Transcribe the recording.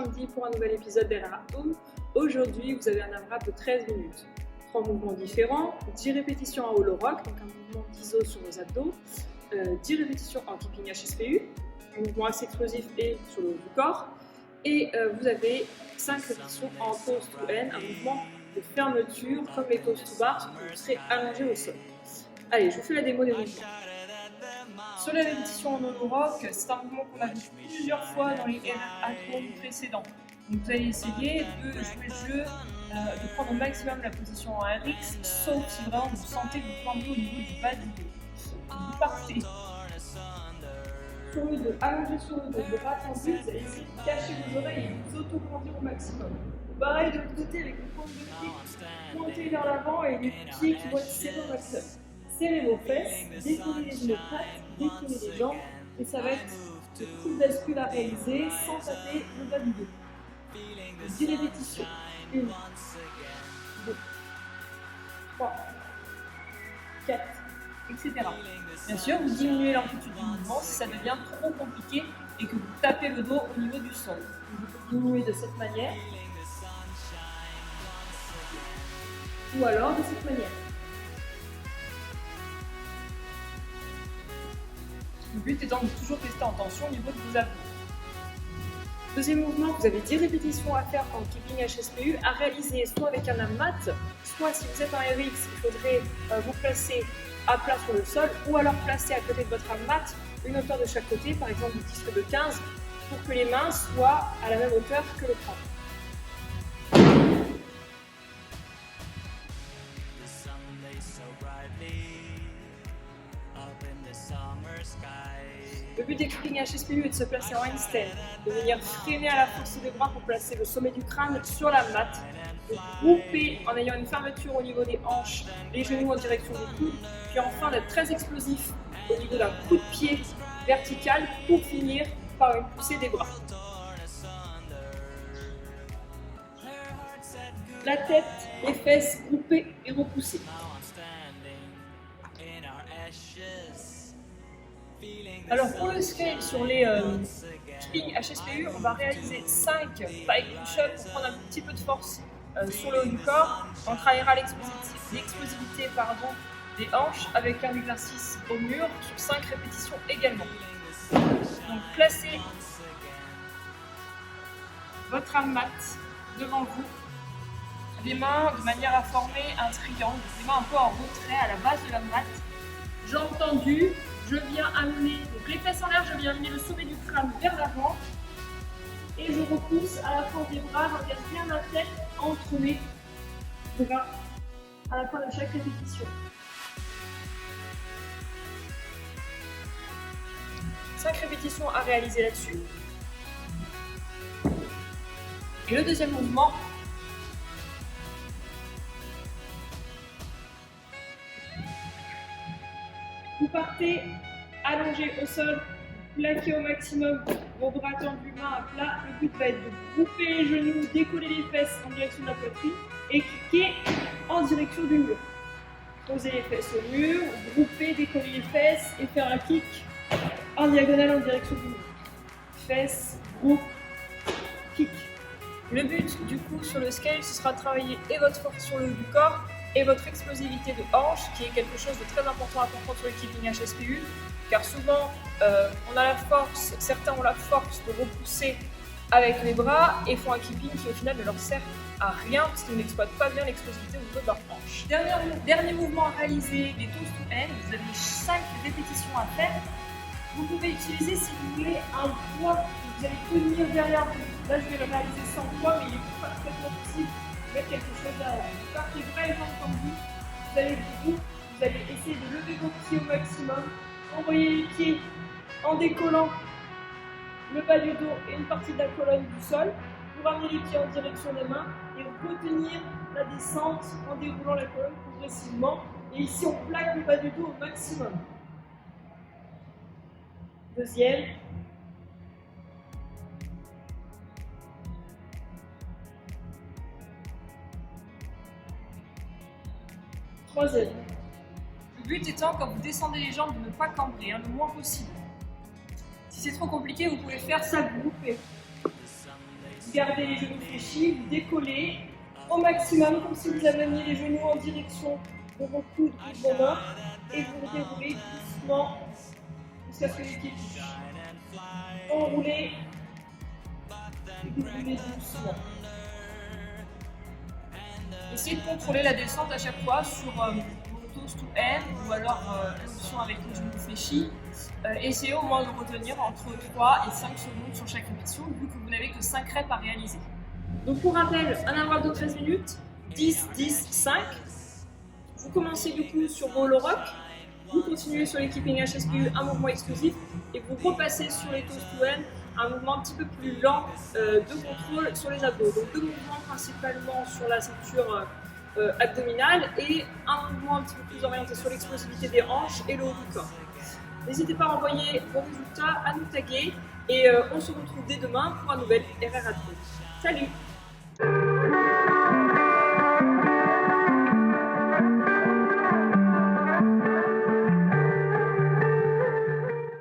samedi pour un nouvel épisode d'Error Home. Aujourd'hui, vous avez un AMRAP de 13 minutes. 3 mouvements différents, 10 répétitions en hollow rock, donc un mouvement d'iso sur vos abdos, 10 répétitions en keeping HSPU, un mouvement assez explosif et sur le haut du corps. Et vous avez 5 répétitions en toes to end, un mouvement de fermeture comme les toes to bar, où vous serez allongé au sol. Allez, je vous fais la démo des mouvements. Sur la répétition en hollow rock, c'est un mouvement qu'on a vu plusieurs fois dans les Error Home précédents. Donc vous allez essayer de jouer le jeu, de prendre au maximum la position en RX, sauf si vraiment vous sentez que vous pendez au niveau du bas du dos. Vous partez sur le dos, allongé sur le dos, le bras tendu, vous allez essayer de cacher vos oreilles et vous auto-grandir au maximum. Pareil de l'autre côté avec le pointe de pied pointé vers l'avant et les pieds qui vont être serrés au maximum. Serrez vos fesses, décollez les omoplates, décollez les jambes et ça va être le coup bascule à réaliser sans taper le bas du dos. 10 répétitions. 1, 2, 3, 4, etc. Bien sûr, vous diminuez l'amplitude du mouvement si ça devient trop compliqué et que vous tapez le dos au niveau du sol. Vous pouvez diminuer de cette manière ou alors de cette manière. Le but étant de toujours rester en tension au niveau de vos abdos. Deuxième mouvement, vous avez 10 répétitions à faire en keeping HSPU à réaliser soit avec un mat, soit si vous êtes en RX, il faudrait vous placer à plat sur le sol ou alors placer à côté de votre mat une hauteur de chaque côté, par exemple 10 de 15, pour que les mains soient à la même hauteur que le crâne. Le but des keeping HSPU est de se placer en handstand, de venir freiner à la force des bras pour placer le sommet du crâne sur la mat, de grouper en ayant une fermeture au niveau des hanches, les genoux en direction du coude, puis enfin d'être très explosif au niveau d'un coup de pied vertical pour finir par une poussée des bras. La tête, les fesses groupées et repoussées. Alors pour le scale sur les keeping HSPU, on va réaliser 5 bike push-ups pour prendre un petit peu de force sur le haut du corps. On travaillera l'explosivité des hanches avec un exercice au mur sur 5 répétitions également. Donc placez votre arm mat devant vous, les mains de manière à former un triangle, les mains un peu en retrait à la base de la mat. Jambes tendues, je viens amener donc les fesses en l'air, je viens amener le sommet du crâne vers l'avant et je repousse à la force des bras, j'engage bien la tête entre les bras à la fin de chaque répétition. 5 répétitions à réaliser là-dessus. Et le deuxième mouvement, vous partez allongé au sol, plaqué au maximum, vos bras tendus, mains à plat. Le but va être de grouper les genoux, décoller les fesses en direction de la poitrine et cliquer en direction du mur. Posez les fesses au mur, grouper, décoller les fesses et faire un kick en diagonale en direction du mur. Fesses, groupe, kick. Le but du coup sur le scale, ce sera de travailler et votre force sur le haut du corps et votre explosivité de hanche, qui est quelque chose de très important à comprendre sur le keeping HSPU, car souvent on a la force, certains ont la force de repousser avec les bras et font un keeping qui au final ne leur sert à rien parce qu'ils n'exploitent pas bien l'explosivité au niveau de leur hanche. Dernier mouvement à réaliser, les toes to end, vous avez 5 répétitions à faire. Vous pouvez utiliser si vous voulez un poids que vous allez tenir derrière vous. Là je vais le réaliser sans poids, mais il est parfaitement possible de mettre quelque chose derrière. Vous partez bras et jambes tendues, vous allez debout, vous allez essayer de lever vos pieds au maximum, envoyer les pieds en décollant le bas du dos et une partie de la colonne du sol, pour amener les pieds en direction des mains et retenir la descente en déroulant la colonne progressivement. Et ici on plaque le bas du dos au maximum. Deuxième. Troisième. Le but étant, quand vous descendez les jambes, de ne pas cambrer, le moins possible. Si c'est trop compliqué, vous pouvez faire ça groupé. gardez les genoux fléchis, vous décollez au maximum comme si vous ameniez les genoux en direction de vos coudes ou de vos mains et vous déroulez doucement jusqu'à ce que les pieds touchent. Enroulez, déroulez doucement. Essayez de contrôler la descente à chaque fois sur toes to hand ou alors l'option avec les genoux fléchis. Essayez au moins de retenir entre 3 et 5 secondes sur chaque répétition vu que vous n'avez que 5 reps à réaliser. Donc pour rappel, un intervalle de 13 minutes, 10, 10, 5. Vous commencez du coup sur vos low rock, vous continuez sur les keeping HSPU, un mouvement exclusif, et vous repassez sur les toes to hand, un mouvement un petit peu plus lent de contrôle sur les abdos. Donc deux mouvements principalement sur la ceinture abdominale et un mouvement un petit peu plus orienté sur l'explosivité des hanches et le haut du corps. N'hésitez pas à envoyer vos résultats, à nous taguer et on se retrouve dès demain pour un nouvel RR Athlète. Salut!